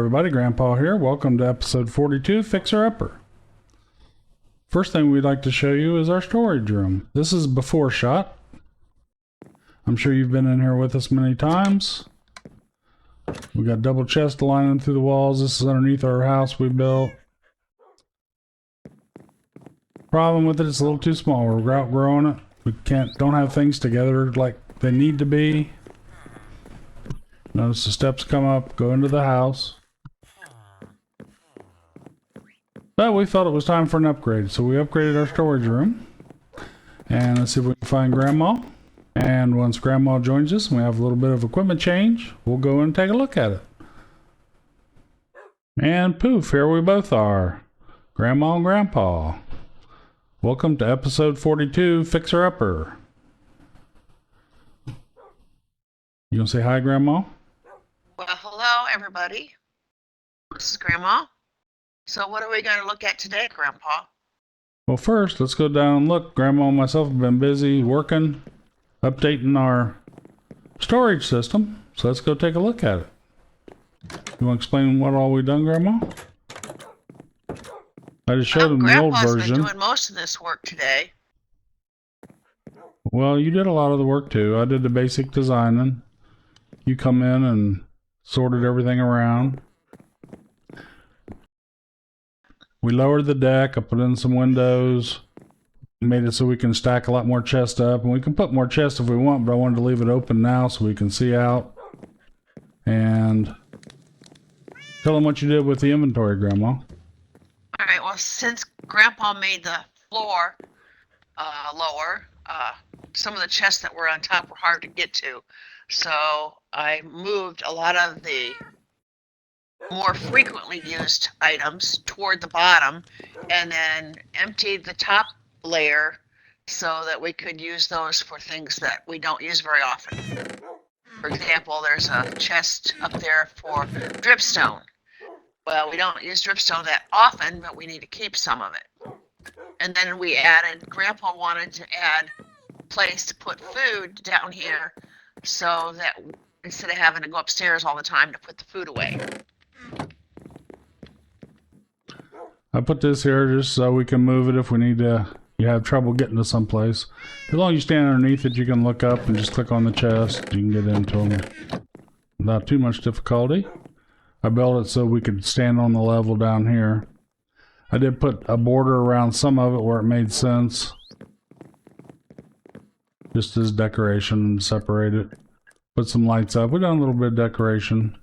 everybody, Grandpa here. Welcome to episode 42, Fixer Upper. First thing we'd like to show you is our storage room. This is a before shot. I'm sure you've been in here with us many times. We got double chest lining through the walls. This is underneath our house we built. Problem with it, it's a little too small. We're outgrowing it. We don't have things together like they need to be. Notice the steps come up, go into the house. But we felt it was time for an upgrade, so we upgraded our storage room. And let's see if we can find Grandma. And once Grandma joins us and we have a little bit of equipment change, we'll go and take a look at it. And poof, here we both are. Grandma and Grandpa. Welcome to episode 42, Fixer Upper. You gonna say hi, Grandma? Well, hello, everybody. This is Grandma. So what are we going to look at today, Grandpa? Well, first, let's go down and look. Grandma and myself have been busy working, updating our storage system. So let's go take a look at it. You want to explain what all we've done, Grandma? I just showed them the old version. Grandpa's been doing most of this work today. Well, you did a lot of the work too. I did the basic designing. You come in and sorted everything around. We lowered the deck. I put in some windows. Made it so we can stack a lot more chests up. And we can put more chests if we want, but I wanted to leave it open now so we can see out. And tell them what you did with the inventory, Grandma. All right, well, since Grandpa made the floor lower, some of the chests that were on top were hard to get to. So I moved a lot of the more frequently used items toward the bottom and then emptied the top layer so that we could use those for things that we don't use very often. For example, there's a chest up there for dripstone. Well, we don't use dripstone that often, but we need to keep some of it. And then we added, Grandpa wanted to add a place to put food down here so that instead of having to go upstairs all the time to put the food away. I put this here just so we can move it if we need to. You have trouble getting to someplace. As long as you stand underneath it, you can look up and just click on the chest. You can get into them without too much difficulty. I built it so we could stand on the level down here. I did put a border around some of it where it made sense. Just as decoration and separate it. Put some lights up. We done a little bit of decoration.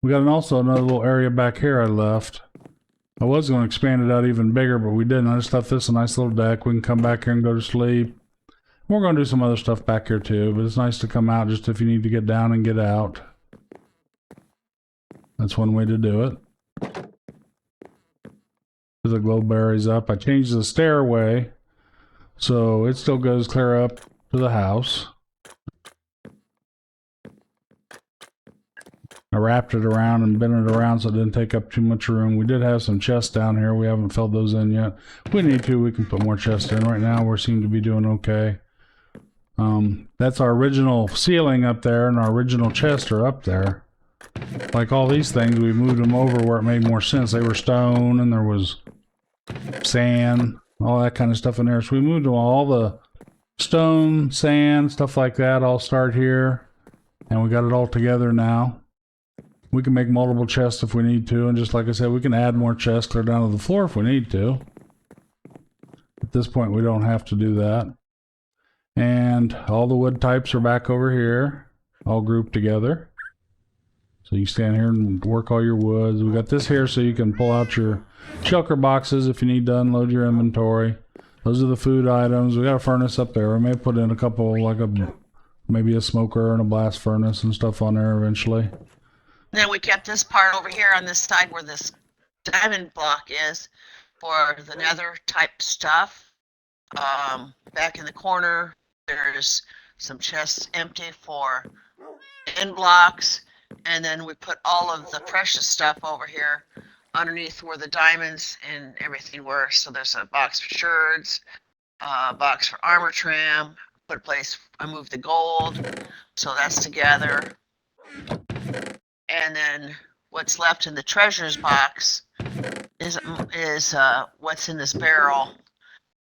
We got also another little area back here I left. I was going to expand it out even bigger, but we didn't. I just left this a nice little deck. We can come back here and go to sleep. We're going to do some other stuff back here too, but it's nice to come out just if you need to get down and get out. That's one way to do it. The glow berries up. I changed the stairway so it still goes clear up to the house. I wrapped it around and bent it around so it didn't take up too much room. We did have some chests down here. We haven't filled those in yet. If we need to, we can put more chests in. Right now we seem to be doing okay. That's our original ceiling up there, and our original chests are up there. Like all these things, we moved them over where it made more sense. They were stone and there was sand, all that kind of stuff in there. So we moved them all the stone, sand, stuff like that all start here. And we got it all together now. We can make multiple chests if we need to. And just like I said, we can add more chests clear down to the floor if we need to. At this point, we don't have to do that. And all the wood types are back over here, all grouped together. So you stand here and work all your woods. We got this here so you can pull out your shulker boxes if you need to unload your inventory. Those are the food items. We got a furnace up there. We may put in a couple, like maybe a smoker and a blast furnace and stuff on there eventually. Then we kept this part over here on this side where this diamond block is for the nether type stuff. Back in the corner, there's some chests empty for end blocks. And then we put all of the precious stuff over here underneath where the diamonds and everything were. So there's a box for sherds, a box for armor trim, put a place, I moved the gold. So that's together. And then what's left in the treasures box is what's in this barrel,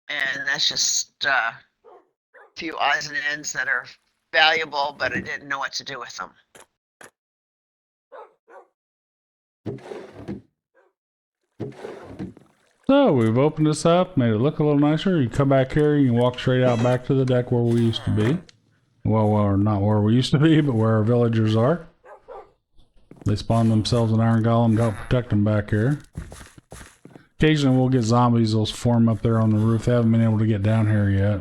and that's just a few odds and ends that are valuable, but I didn't know what to do with them. So we've opened this up, made it look a little nicer. You come back here, you can walk straight out back to the deck where we used to be. Well, not where we used to be, but where our villagers are. They spawn themselves an iron golem to help protect them back here. Occasionally we'll get zombies, they'll form up there on the roof. They haven't been able to get down here yet.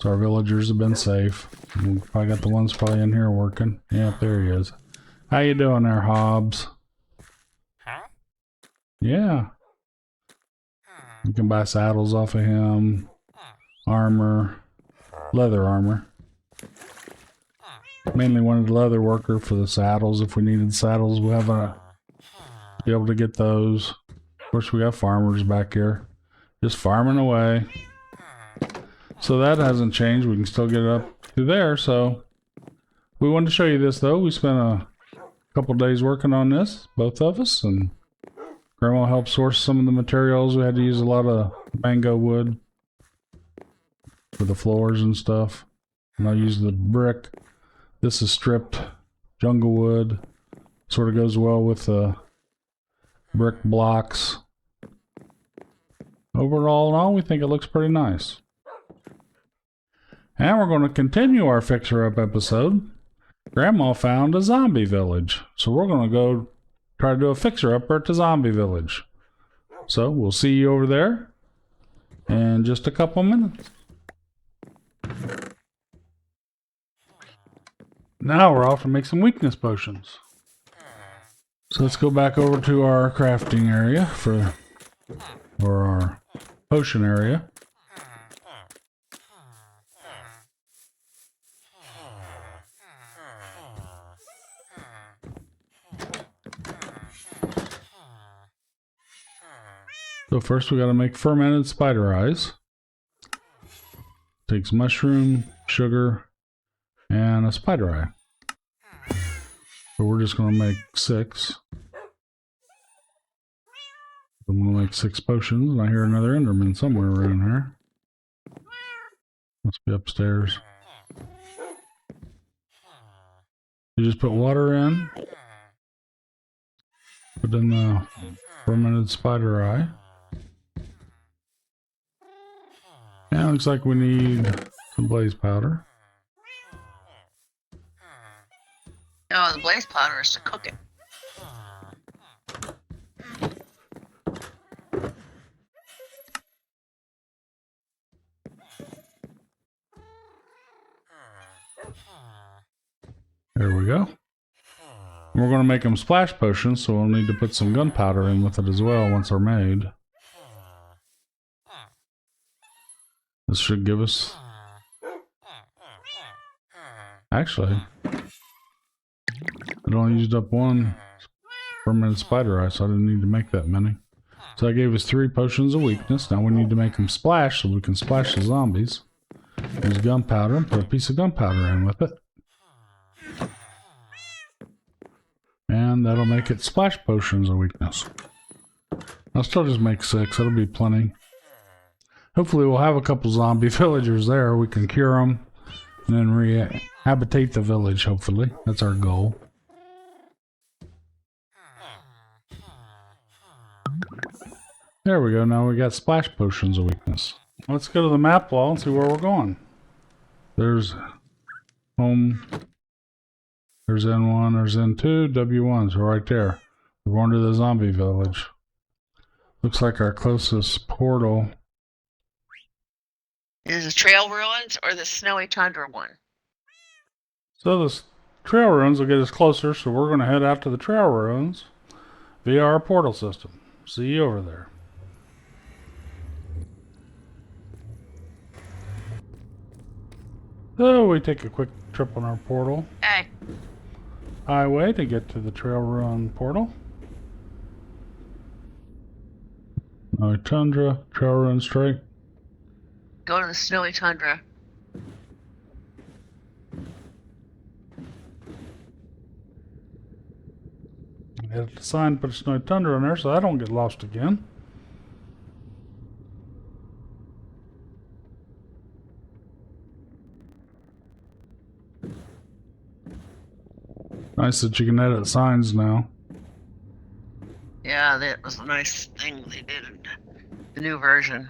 So our villagers have been safe. We probably got the ones probably in here working. Yeah, there he is. How you doing there, Hobbs? Huh? Yeah. You can buy saddles off of him. Armor. Leather armor. Mainly wanted a leather worker for the saddles. If we needed saddles, we'll have be able to get those. Of course, we got farmers back here. Just farming away. So that hasn't changed. We can still get it up to there. So we wanted to show you this, though. We spent a couple days working on this, both of us, and Grandma helped source some of the materials. We had to use a lot of mango wood for the floors and stuff. And I used the brick. This is stripped jungle wood. Sort of goes well with the brick blocks. Overall and all, we think it looks pretty nice. And we're going to continue our fixer-up episode. Grandma found a zombie village. So we're going to go try to do a fixer-upper at the zombie village. So we'll see you over there in just a couple minutes. Now we're off to make some weakness potions. So let's go back over to our crafting area or our potion area. So first we got to make fermented spider eyes. Takes mushroom, sugar, and a spider eye. So we're just going to make 6. I'm going to make 6 potions, and I hear another Enderman somewhere around here. Must be upstairs. You just put water in. Put in the fermented spider eye. And it looks like we need some blaze powder. No, the blaze powder is to cook it. There we go. We're going to make them splash potions, so we'll need to put some gunpowder in with it as well once they're made. This should give us... Actually, it only used up 1 fermented spider eye, so I didn't need to make that many. So that gave us 3 potions of weakness. Now we need to make them splash so we can splash the zombies. Use gunpowder and put a piece of gunpowder in with it. And that'll make it splash potions of weakness. I'll still just make 6, that'll be plenty. Hopefully we'll have a couple zombie villagers there. We can cure them and then rehabilitate the village, hopefully. That's our goal. There we go. Now we got splash potions of weakness. Let's go to the map wall and see where we're going. There's home. There's N1, there's N2, W1, so right there. We're going to the zombie village. Looks like our closest portal. Is the trail ruins or the snowy tundra one? So the trail ruins will get us closer, so we're going to head out to the trail ruins via our portal system. See you over there. So we take a quick trip on our portal. Hey. Highway to get to the trail run portal. Snowy tundra, trail run straight. Go to the snowy tundra. edit the sign, put a Snowy Tundra on there so I don't get lost again. Nice that you can edit signs now. Yeah, that was a nice thing they did in the new version.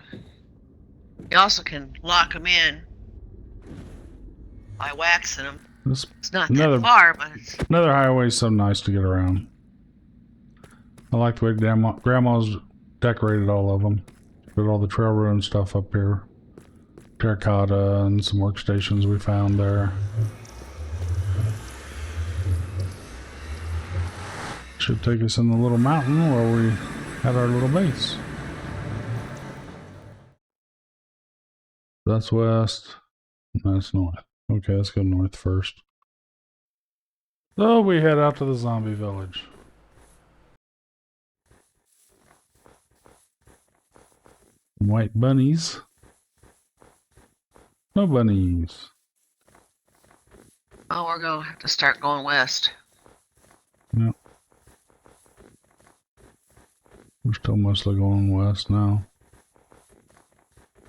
You also can lock them in by waxing them. It's not that far, but it's... Another highway is so nice to get around. I like the way Grandma's decorated all of them. Put all the trail road stuff up here. Terracotta and some workstations we found there. Should take us in the little mountain where we had our little base. That's west. That's north. Okay, let's go north first. So we head out to the zombie village. White bunnies. No bunnies. Oh, we're going to have to start going west. Yep. We're still mostly going west now.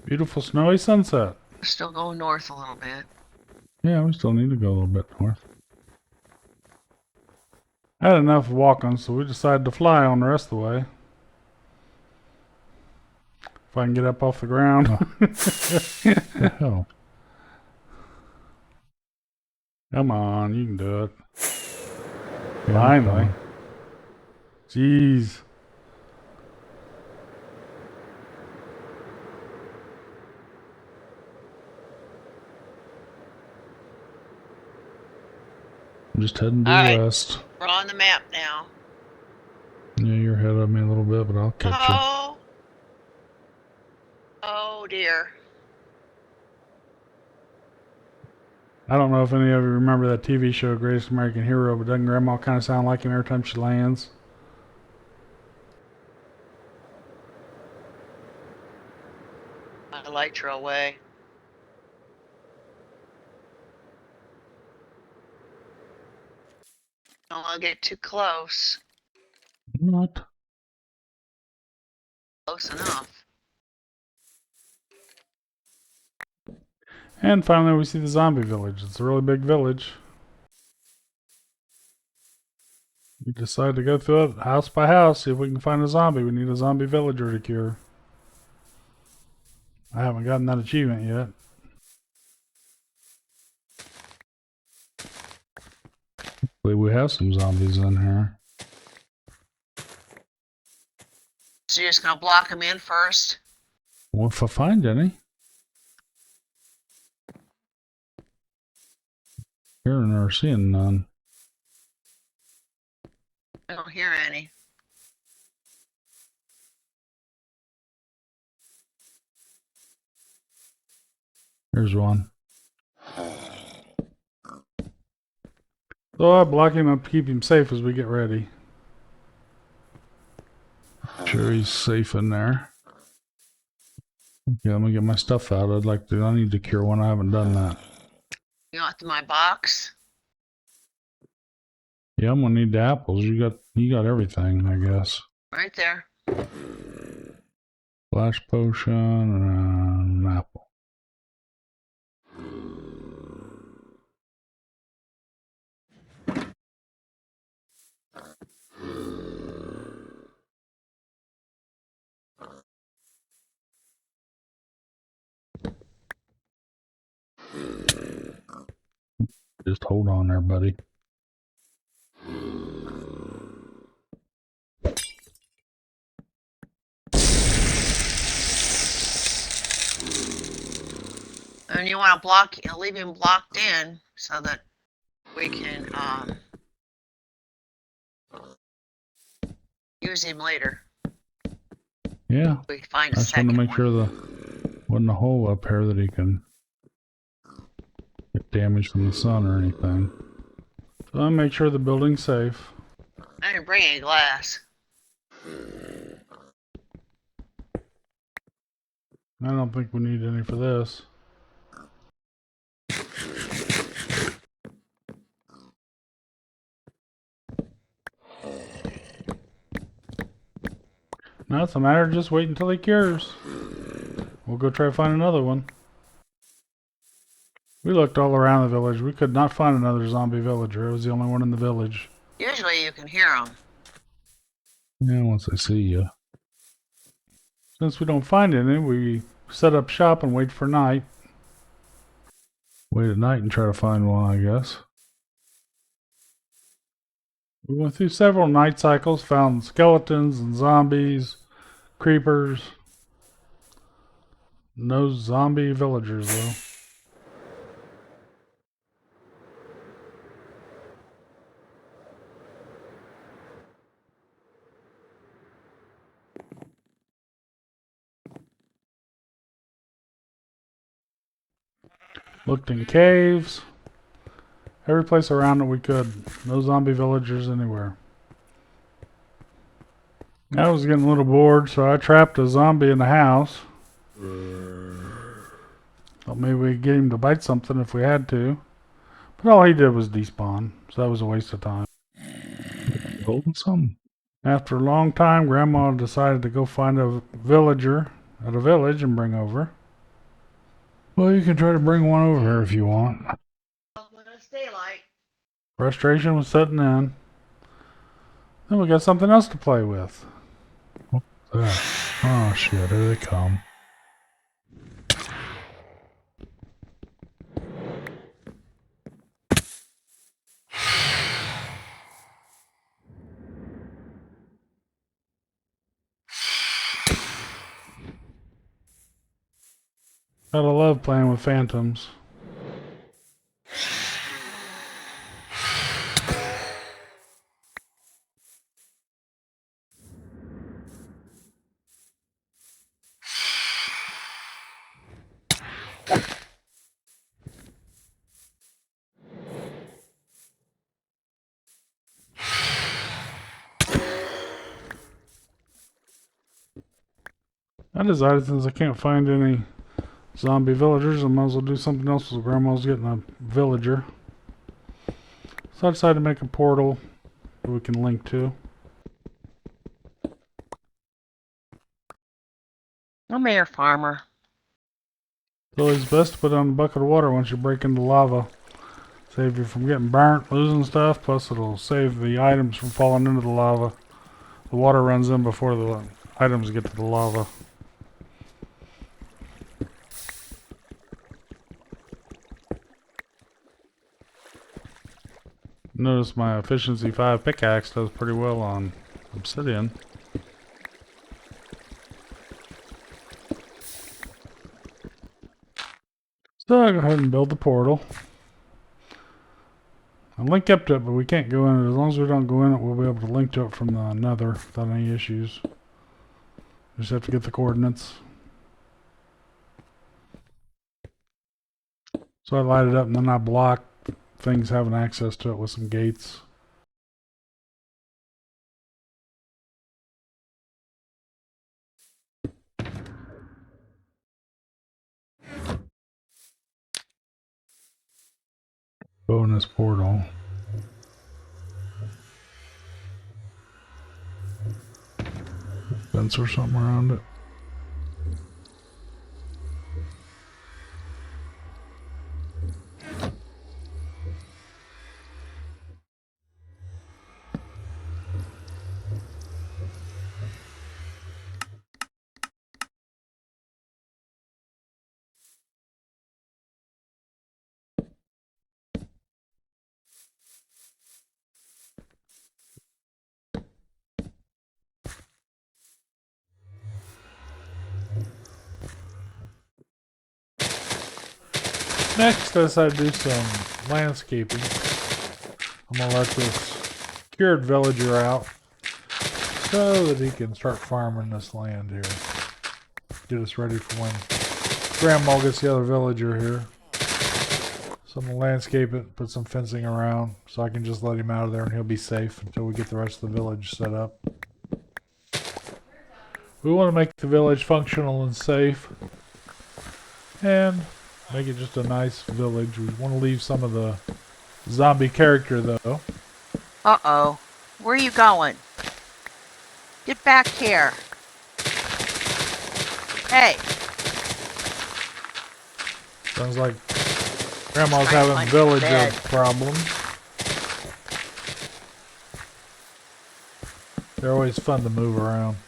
Beautiful snowy sunset. We're still going north a little bit. Yeah, we still need to go a little bit north. I had enough walking, so we decided to fly on the rest of the way. If I can get up off the ground. The hell? Come on, you can do it. Finally. Jeez. I'm just heading due west. We're on the map now. Yeah, you're ahead of me a little bit, but I'll catch you. Oh dear. I don't know if any of you remember that TV show, Greatest American Hero, but doesn't Grandma kind of sound like him every time she lands? My lights are away. Don't want to get too close. Not. Close enough. And finally we see the zombie village. It's a really big village. We decide to go through it house by house, see if we can find a zombie. We need a zombie villager to cure. I haven't gotten that achievement yet. Hopefully we have some zombies in here. So you're just going to block them in first? Well, if I find any. Hearing or seeing none. I don't hear any. Here's one. So I block him up to keep him safe as we get ready. Sure he's safe in there. Okay, let me get my stuff out. I need to cure one. I haven't done that. You want my box? Yeah, I'm gonna need the apples. You got everything, I guess. Right there. Flash potion and an apple. Just hold on there, buddy. And you want to leave him blocked in so that we can use him later. Yeah. We find a I just second want to make one. sure there wasn't a hole up here that he can get damaged from the sun or anything. So I make sure the building's safe. I didn't bring any glass. I don't think we need any for this. Now it's a matter of just waiting until he cures. We'll go try to find another one. We looked all around the village. We could not find another zombie villager. It was the only one in the village. Usually you can hear them. Yeah, once I see you. Since we don't find any, we set up shop and wait for night. Wait at night and try to find one, I guess. We went through several night cycles, found skeletons and zombies, creepers. No zombie villagers, though. Looked in caves. Every place around it we could. No zombie villagers anywhere. I was getting a little bored, so I trapped a zombie in the house. Thought maybe we'd get him to bite something if we had to. But all he did was despawn, so that was a waste of time. Holding some. After a long time, Grandma decided to go find a villager at a village and bring over. Well, you can try to bring one over here if you want. When it's daylight. Frustration was setting in. Then we got something else to play with. What's that? Oh shit, here they come. Gotta love playing with phantoms. I decided since I can't find any zombie villagers, I might as well do something else with Grandma's getting a villager. So I decided to make a portal that we can link to. I'm here, farmer. It's always best to put on a bucket of water once you break into lava. Save you from getting burnt, losing stuff, plus it'll save the items from falling into the lava. The water runs in before the items get to the lava. Notice my efficiency 5 pickaxe does pretty well on obsidian. So I'll go ahead and build the portal. I'll link up to it, but we can't go in it. As long as we don't go in it, we'll be able to link to it from the nether without any issues. Just have to get the coordinates. So I light it up and then I block things having access to it with some gates. Bonus portal. Fence or something around it. Next, I decided to do some landscaping. I'm going to let this cured villager out so that he can start farming this land here. Get us ready for when Grandma gets the other villager here. So I'm going to landscape it, put some fencing around so I can just let him out of there and he'll be safe until we get the rest of the village set up. We want to make the village functional and safe. And make it just a nice village. We want to leave some of the zombie character though. Uh-oh. Where are you going? Get back here. Hey, Sounds like Grandma's Trying to having find villager bed. problems. They're always fun to move around.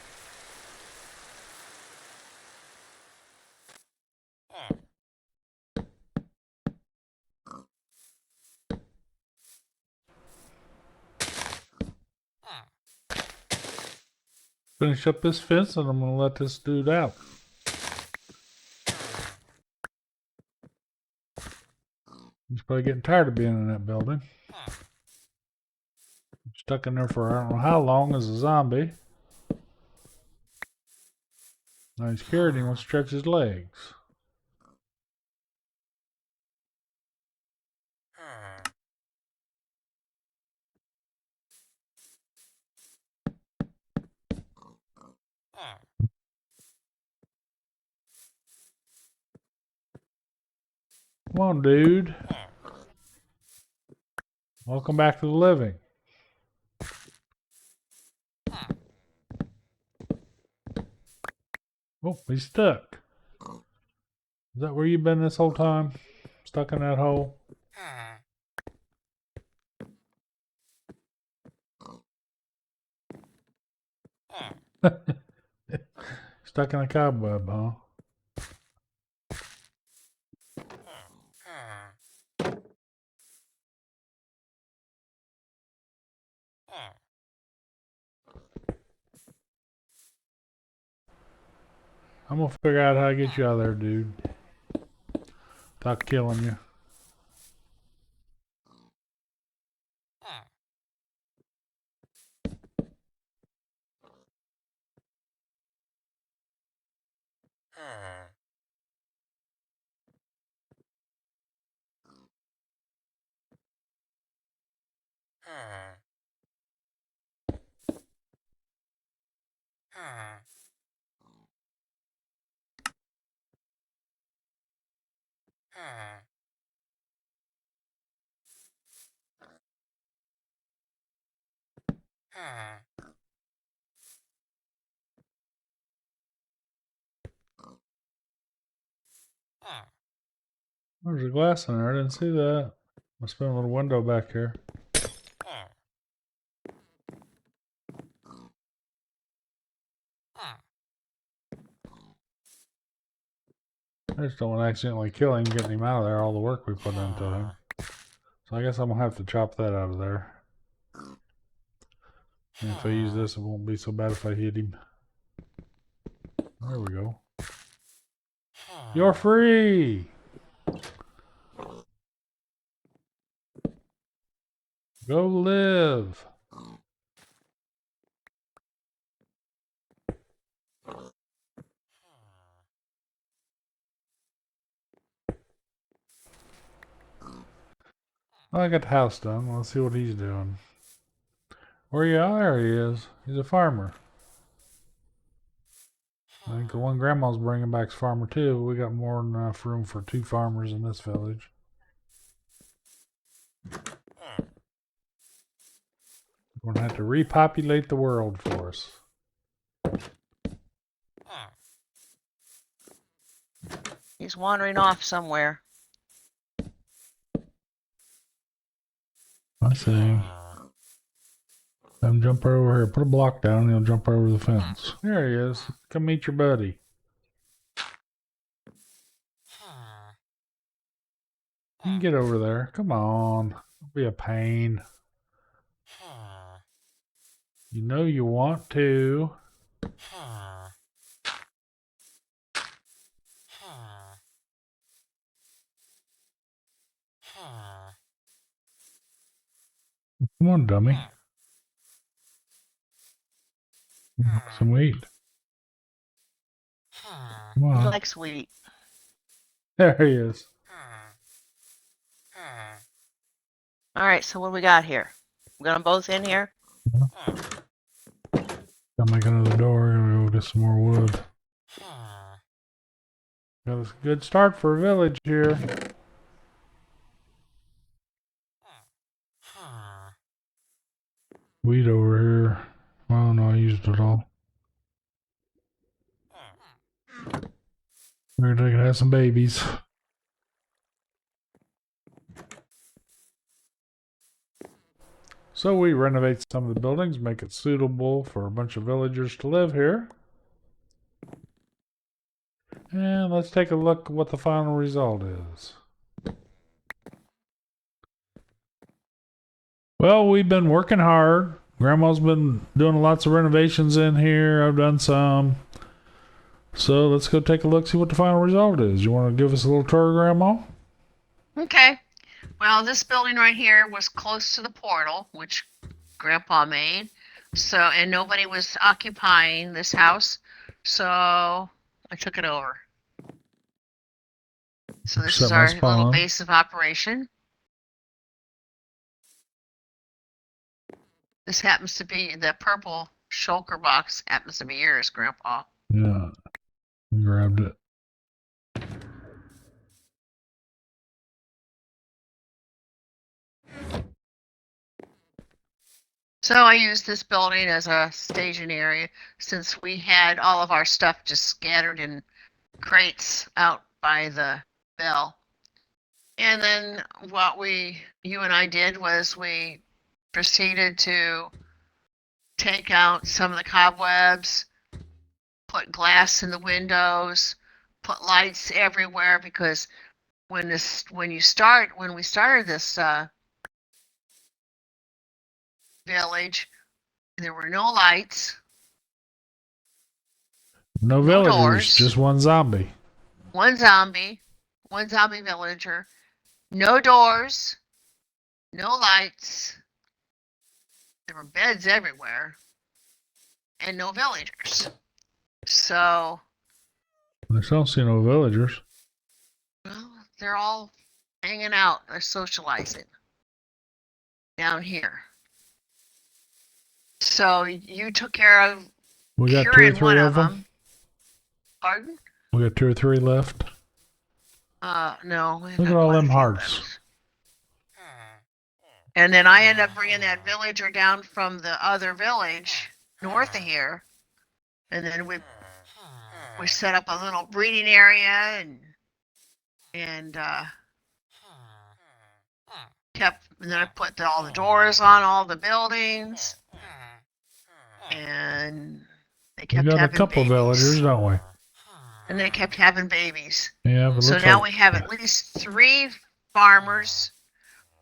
Finish up this fence and I'm going to let this dude out. He's probably getting tired of being in that building. Stuck in there for I don't know how long as a zombie. Now he's scared and he wants to stretch his legs. Come on, dude. Welcome back to the living. Oh, he's stuck. Is that where you've been this whole time? Stuck in that hole? Stuck in a cobweb, huh? I'm gonna figure out how to get you out of there, dude. Without killing you. There's a glass in there. I didn't see that. Must have been a little window back here. I just don't want to accidentally kill him, getting him out of there, all the work we put into him. So I guess I'm going to have to chop that out of there. And if I use this, it won't be so bad if I hit him. There we go. You're free! Go live! Well, I got the house done. Let's see what he's doing. Where you are? There he is. He's a farmer. I think the one Grandma's bringing back's farmer too. We got more than enough room for 2 farmers in this village. We're gonna have to repopulate the world for us. he's wandering off somewhere. I see. Have him jump right over here. Put a block down and he'll jump right over the fence. There he is. Come meet your buddy. You can get over there. Come on. Don't be a pain. You know you want to. Come on, dummy. Some wheat. Come He on. likes wheat. There he is. All right, so what do we got here? We're gonna both in here. Gotta make another door. Gonna go get some more wood. Got a good start for a village here. Wheat over here. Oh no, I used it all. We're gonna have some babies. So we renovate some of the buildings, make it suitable for a bunch of villagers to live here. And let's take a look at what the final result is. Well, we've been working hard. Grandma's been doing lots of renovations in here. I've done some. So let's go take a look, see what the final result is. You want to give us a little tour, Grandma? Okay. Well, this building right here was close to the portal, which Grandpa made. So, and nobody was occupying this house. So I took it over. So this is our little base of operation. This happens to be the purple shulker box. Happens to be yours, Grandpa. Yeah, I grabbed it. So I used this building as a staging area since we had all of our stuff just scattered in crates out by the bell. And then what you and I did was we proceeded to take out some of the cobwebs, put glass in the windows, put lights everywhere, because when we started this village, there were no lights, no villagers, doors, just one zombie. One zombie villager, no doors, no lights. There were beds everywhere, and no villagers. So I don't see no villagers. Well, they're all hanging out. They're socializing down here. So you took care of. We got 2 or 3 of them. Pardon? We got 2 or 3 left. No. Look at all them hearts. Left. And then I ended up bringing that villager down from the other village north of here, and then we set up a little breeding area and then I put all the doors on all the buildings, and they kept having babies. We got a couple villagers, don't we? And they kept having babies. Yeah, but so now we have at least 3 farmers,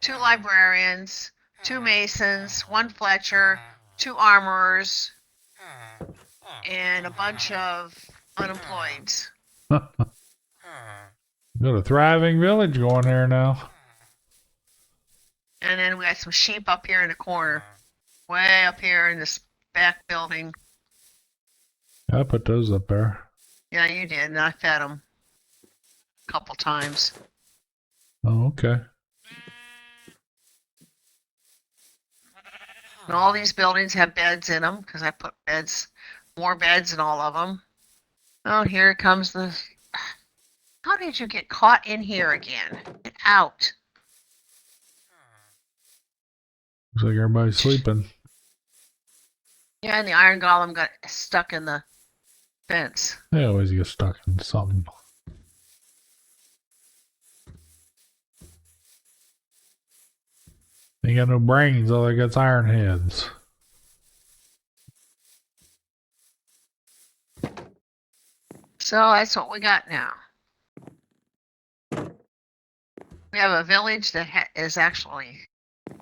2 librarians, 2 masons, 1 Fletcher, 2 armorers, and a bunch of unemployeds. Got a thriving village going there now. And then we got some sheep up here in the corner, way up here in this back building. I put those up there. Yeah, you did, and I fed them a couple times. Oh, okay. And all these buildings have beds in them because I put more beds in all of them. Oh, here comes the. How did you get caught in here again? Get out. Looks like everybody's sleeping. Yeah, and the iron golem got stuck in the fence. They always get stuck in something. They got no brains, all they got's iron heads. So that's what we got now. We have a village that is actually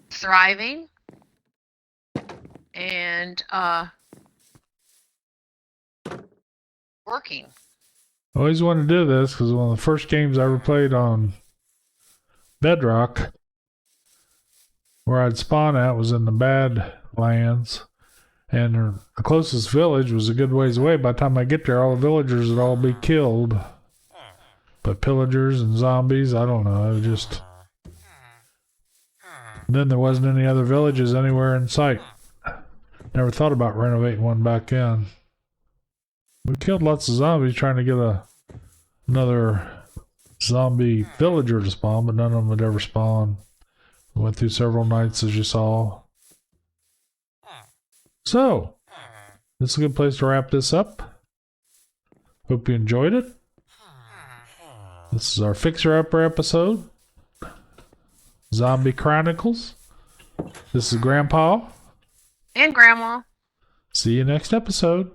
thriving and working. I always wanted to do this because one of the first games I ever played on Bedrock, where I'd spawn at, was in the Badlands, and the closest village was a good ways away. By the time I get there, all the villagers would all be killed. But pillagers and zombies, I don't know. It was just. Then there wasn't any other villages anywhere in sight. Never thought about renovating one back then. We killed lots of zombies trying to get another zombie villager to spawn, but none of them would ever spawn. We went through several nights, as you saw. So, this is a good place to wrap this up. Hope you enjoyed it. This is our fixer-upper episode. Zombie Chronicles. This is Grandpa. And Grandma. See you next episode.